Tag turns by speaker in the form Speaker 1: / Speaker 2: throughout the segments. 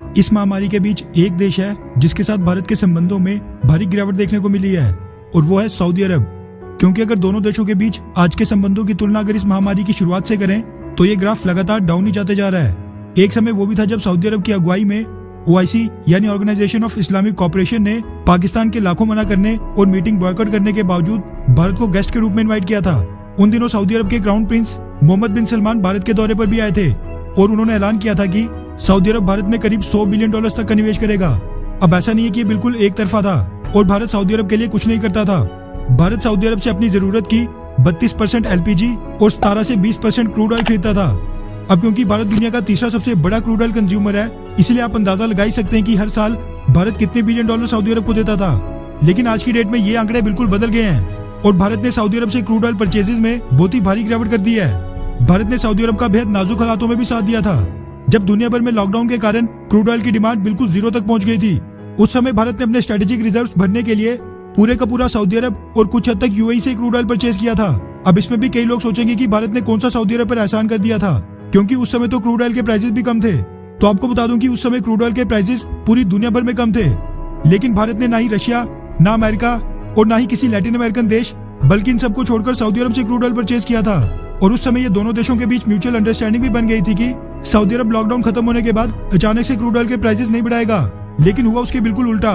Speaker 1: इस महामारी के बीच एक देश है जिसके साथ भारत के संबंधों में भारी गिरावट देखने को मिली है और वो है सऊदी अरब। क्योंकि अगर दोनों देशों के बीच आज के संबंधों की तुलना अगर इस महामारी की शुरुआत से करें तो ये ग्राफ लगातार डाउन ही जाते जा रहा है। एक समय वो भी था जब सऊदी अरब की अगुवाई में OIC यानी ऑर्गेनाइजेशन ऑफ इस्लामिक कोऑपरेशन ने पाकिस्तान के लाखों मना करने और मीटिंग बॉयकॉट करने के बावजूद भारत को गेस्ट के रूप में इनवाइट किया था। उन दिनों सऊदी अरब के क्राउन प्रिंस मोहम्मद बिन सलमान भारत के दौरे पर भी आए थे और उन्होंने ऐलान किया था कि सऊदी अरब भारत में करीब $100 बिलियन तक का निवेश करेगा। अब ऐसा नहीं है कि ये बिल्कुल एक तरफा था और भारत सऊदी अरब के लिए कुछ नहीं करता था। भारत सऊदी अरब से अपनी जरूरत की 32% LPG और 17 से 20% क्रूड ऑयल खरीदता था। अब क्योंकि भारत दुनिया का तीसरा सबसे बड़ा क्रूड ऑयल कंज्यूमर है, इसलिए आप अंदाजा लगा ही सकते हैं कि हर साल भारत कितने $1 बिलियन सऊदी अरब को देता था। लेकिन आज की डेट में ये आंकड़े बिल्कुल बदल गए हैं और भारत ने सऊदी अरब से क्रूड ऑयल परचेजेज में बहुत ही भारी गिरावट कर दी है। भारत ने सऊदी अरब का बेहद नाजुक हालातों में भी साथ दिया था। जब दुनिया भर में लॉकडाउन के कारण क्रूड ऑयल की डिमांड बिल्कुल जीरो तक पहुंच गई थी, उस समय भारत ने अपने स्ट्रेटेजिक रिजर्व्स भरने के लिए पूरे का पूरा सऊदी अरब और कुछ हद तक UAE से क्रूड ऑयल परचेज किया था। अब इसमें भी कई लोग सोचेंगे कि भारत ने कौन सा सऊदी अरब पर एहसान कर दिया था, क्योंकि उस समय तो क्रूड ऑयल के प्राइसेस भी कम थे। तो आपको बता दूं कि उस समय क्रूड ऑयल के प्राइसेस पूरी दुनिया भर में कम थे, लेकिन भारत ने ना ही रशिया, ना अमेरिका और ना ही किसी लैटिन अमेरिकन देश बल्कि इन सबको छोड़कर सऊदी अरब से क्रूड ऑयल परचेज किया था। और उस समय ये दोनों देशों के बीच म्यूचुअल अंडरस्टैंडिंग भी बन गई थी कि सऊदी अरब लॉकडाउन खत्म होने के बाद अचानक से क्रूड ऑयल के प्राइसेस नहीं बढ़ाएगा। लेकिन हुआ उसके बिल्कुल उल्टा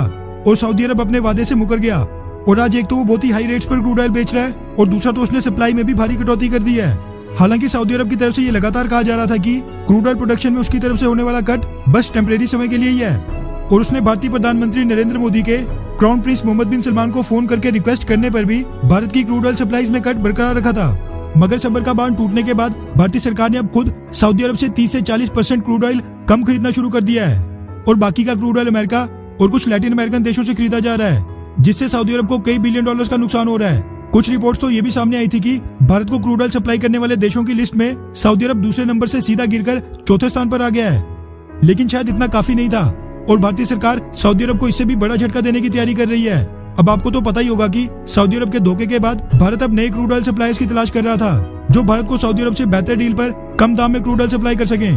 Speaker 1: और सऊदी अरब अपने वादे से मुकर गया और आज एक तो वो बहुत ही हाई रेट्स पर क्रूड ऑयल बेच रहा है और दूसरा तो उसने सप्लाई में भी भारी कटौती कर दी है। हालांकि सऊदी अरब की तरफ से ये लगातार कहा जा रहा था कि क्रूड ऑयल प्रोडक्शन में उसकी तरफ से होने वाला कट बस टेम्परेरी समय के लिए ही है और उसने भारतीय प्रधानमंत्री नरेंद्र मोदी के क्राउन प्रिंस मोहम्मद बिन सलमान को फोन करके रिक्वेस्ट करने पर भी भारत की क्रूड ऑयल सप्लाईज में कट बरकरार रखा था। मगर सब्र का बांध टूटने के बाद भारतीय सरकार ने अब खुद सऊदी अरब से 30 से 40% क्रूड ऑयल कम खरीदना शुरू कर दिया है और बाकी का क्रूड ऑयल अमेरिका और कुछ लैटिन अमेरिकन देशों से खरीदा जा रहा है, जिससे सऊदी अरब को कई $1 बिलियन का नुकसान हो रहा है। कुछ रिपोर्ट्स तो ये भी सामने आई थी कि भारत को क्रूड ऑयल सप्लाई करने वाले देशों की लिस्ट में सऊदी अरब दूसरे नंबर से सीधा गिरकर चौथे स्थान पर आ गया है। लेकिन शायद इतना काफी नहीं था और भारतीय सरकार सऊदी अरब को इससे भी बड़ा झटका देने की तैयारी कर रही है। अब आपको तो पता ही होगा कि सऊदी अरब के धोखे के बाद भारत अब नए क्रूड ऑयल सप्लाईज की तलाश कर रहा था, जो भारत को सऊदी अरब से बेहतर डील पर कम दाम में क्रूड ऑयल सप्लाई कर सके।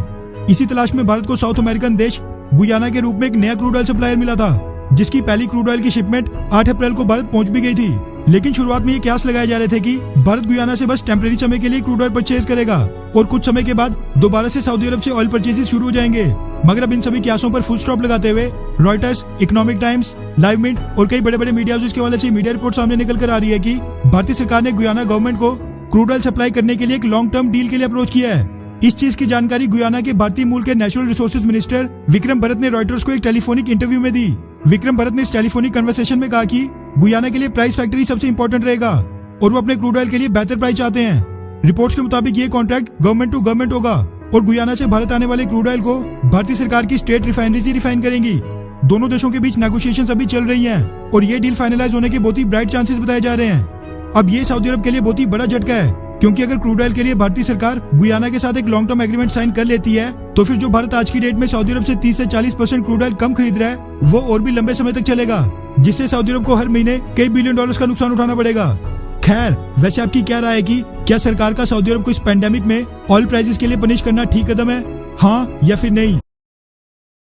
Speaker 1: इसी तलाश में भारत को साउथ अमेरिकन देश गुयाना के रूप में एक नया क्रूड ऑयल सप्लायर मिला था, जिसकी पहली क्रूड ऑयल की शिपमेंट 8 अप्रैल को भारत पहुंच भी गई थी। लेकिन शुरुआत में ये कयास लगाए जा रहे थे कि भारत गुयाना से बस टेम्परेरी समय के लिए क्रूड ऑयल परचेज करेगा और कुछ समय के बाद दोबारा से सऊदी अरब से ऑयल परचेजेस शुरू हो जाएंगे। मगर अब इन सभी कयासों पर फुल स्टॉप लगाते हुए Reuters, Economic Times, Live Mint और कई बड़े बड़े मीडिया हाउसेस के हवाले से मीडिया रिपोर्ट सामने निकल कर आ रही है कि भारतीय सरकार ने गुयाना गवर्नमेंट को क्रूड ऑयल सप्लाई करने के लिए एक लॉन्ग टर्म डील के लिए अप्रोच किया है। इस चीज की जानकारी गुयाना के भारतीय मूल के natural resources minister Vikram Bharat ने रॉयटर्स को एक टेलीफोनिक इंटरव्यू में दी। विक्रम भरत ने इस टेलीफोनिक कन्वर्सेशन में कहा कि गुयाना के लिए प्राइस फैक्टरी सबसे इंपॉर्टेंट रहेगा और वो अपने क्रूड ऑयल के लिए बेहतर प्राइस चाहते हैं। रिपोर्ट्स के मुताबिक ये कॉन्ट्रैक्ट गवर्नमेंट टू गवर्नमेंट होगा और गुयाना से भारत आने वाले क्रूड ऑयल को भारतीय सरकार की स्टेट रिफाइनरीज ही रिफाइन करेंगी। दोनों देशों के बीच नेगोशिएशंस अभी चल रही हैं और ये डील फाइनलाइज होने के बहुत ही ब्राइट चांसेस बताए जा रहे हैं। अब ये सऊदी अरब के लिए बहुत ही बड़ा झटका है, क्योंकि अगर क्रूड ऑयल के लिए भारतीय सरकार गुयाना के साथ एक लॉन्ग टर्म एग्रीमेंट साइन कर लेती है तो फिर जो भारत आज की डेट में सऊदी अरब से 30 से 40% क्रूड ऑयल कम खरीद रहा है वो और भी लंबे समय तक चलेगा, जिससे सऊदी अरब को हर महीने कई $1 बिलियन का नुकसान उठाना पड़ेगा। खैर, वैसे आपकी क्या राय है कि क्या सरकार का सऊदी अरब को इस पैंडेमिक में ऑयल प्राइसेस के लिए पनिश करना ठीक कदम है, हाँ या फिर नहीं?